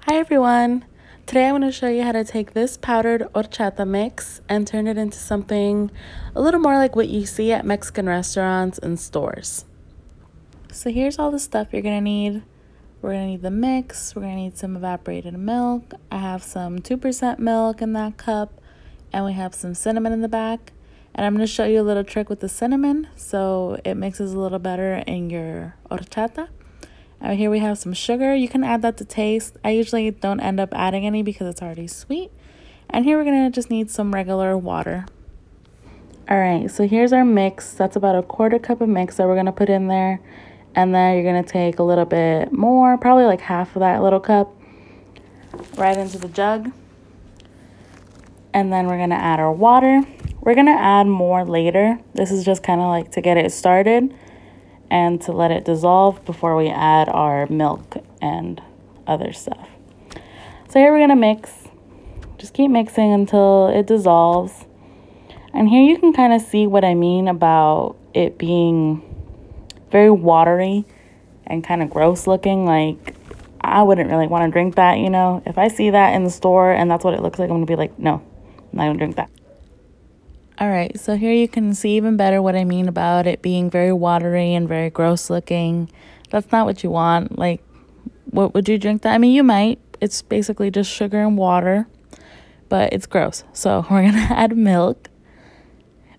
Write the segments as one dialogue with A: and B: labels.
A: Hi everyone! Today I'm going to show you how to take this powdered horchata mix and turn it into something a little more like what you see at Mexican restaurants and stores. So here's all the stuff you're going to need. We're going to need the mix, we're going to need some evaporated milk. I have some 2% milk in that cup, and we have some cinnamon in the back. And I'm going to show you a little trick with the cinnamon so it mixes a little better in your horchata. Here we have some sugar. You can add that to taste. I usually don't end up adding any because it's already sweet. And here we're going to just need some regular water. Alright, so here's our mix. That's about a 1/4 cup of mix that we're going to put in there. And then you're going to take a little bit more, probably like half of that little cup, right into the jug. And then we're going to add our water. We're going to add more later. This is just kind of like to get it started and to let it dissolve before we add our milk and other stuff. So here we're going to mix. Just keep mixing until it dissolves. And here you can kind of see what I mean about it being very watery and kind of gross looking. Like, I wouldn't really want to drink that, you know. If I see that in the store and that's what it looks like, I'm going to be like, no, I'm not going to drink that. Alright, so here you can see even better what I mean about it being very watery and very gross looking. That's not what you want. Like, what would you drink that? I mean, you might. It's basically just sugar and water, but it's gross. So we're going to add milk.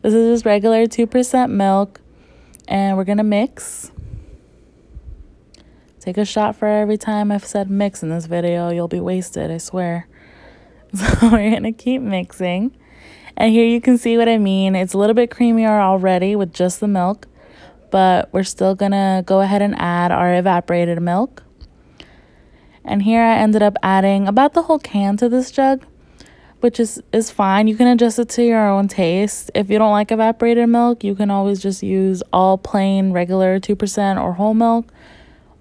A: This is just regular 2% milk, and we're going to mix. Take a shot for every time I've said mix in this video. You'll be wasted, I swear. So we're going to keep mixing. And here you can see what I mean. It's a little bit creamier already with just the milk, but we're still gonna go ahead and add our evaporated milk. And here I ended up adding about the whole can to this jug, which is fine. You can adjust it to your own taste. If you don't like evaporated milk, you can always just use all plain regular 2% or whole milk,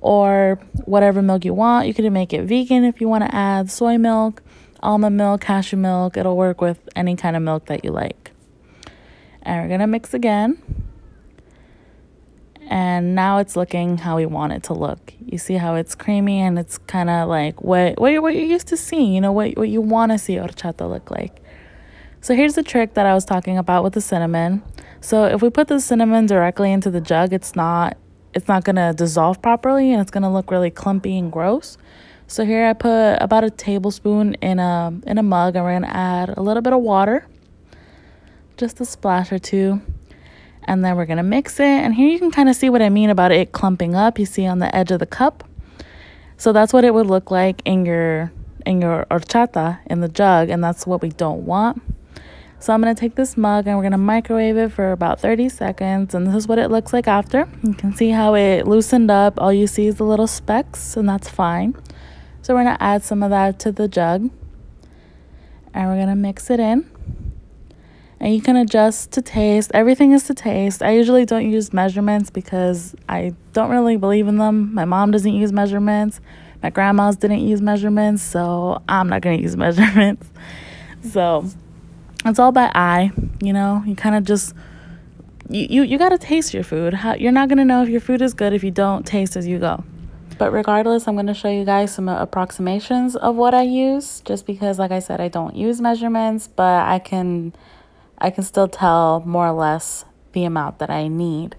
A: or whatever milk you want. You can make it vegan if you want to add soy milk, almond milk, cashew milk. It'll work with any kind of milk that you like. And we're gonna mix again. And now it's looking how we want it to look. You see how it's creamy and it's kind of like what you're used to seeing, you know, what you want to see horchata look like. So here's the trick that I was talking about with the cinnamon. So if we put the cinnamon directly into the jug, it's not gonna dissolve properly and it's gonna look really clumpy and gross. So here I put about a tablespoon in a mug, and we're going to add a little bit of water, just a splash or two, and then we're going to mix it. And here you can kind of see what I mean about it clumping up. You see on the edge of the cup. So that's what it would look like in your horchata in the jug, and that's what we don't want. So I'm going to take this mug and we're going to microwave it for about 30 seconds, and this is what it looks like after. You can see how it loosened up. All you see is the little specks, and that's fine. So we're going to add some of that to the jug, and we're going to mix it in. And you can adjust to taste. Everything is to taste. I usually don't use measurements because I don't really believe in them. My mom doesn't use measurements. My grandmas didn't use measurements, so I'm not going to use measurements. So it's all by eye, you know. You kind of just, you got to taste your food. You're not going to know if your food is good if you don't taste as you go. But regardless, I'm going to show you guys some approximations of what I use, just because, like I said, I don't use measurements, but I can still tell more or less the amount that I need.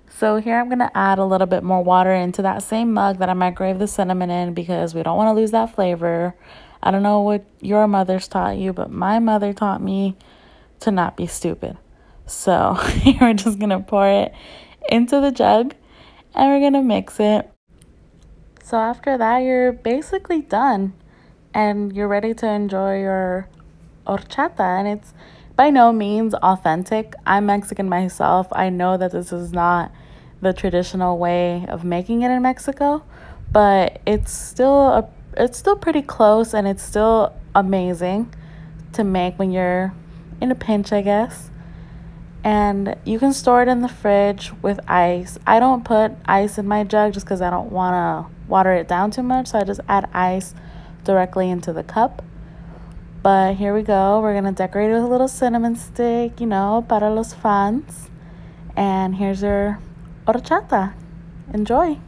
A: So here I'm going to add a little bit more water into that same mug that I microwaved the cinnamon in, because we don't want to lose that flavor. I don't know what your mothers taught you, but my mother taught me to not be stupid. So here we're just going to pour it into the jug, and we're going to mix it. So after that, you're basically done, and you're ready to enjoy your horchata. And it's by no means authentic. I'm Mexican myself. I know that this is not the traditional way of making it in Mexico, but it's still pretty close, and it's still amazing to make when you're in a pinch, I guess. And you can store it in the fridge with ice. I don't put ice in my jug just because I don't want to water it down too much, so I just add ice directly into the cup. But here we go. We're going to decorate it with a little cinnamon stick, you know, para los fans. And here's your horchata. Enjoy.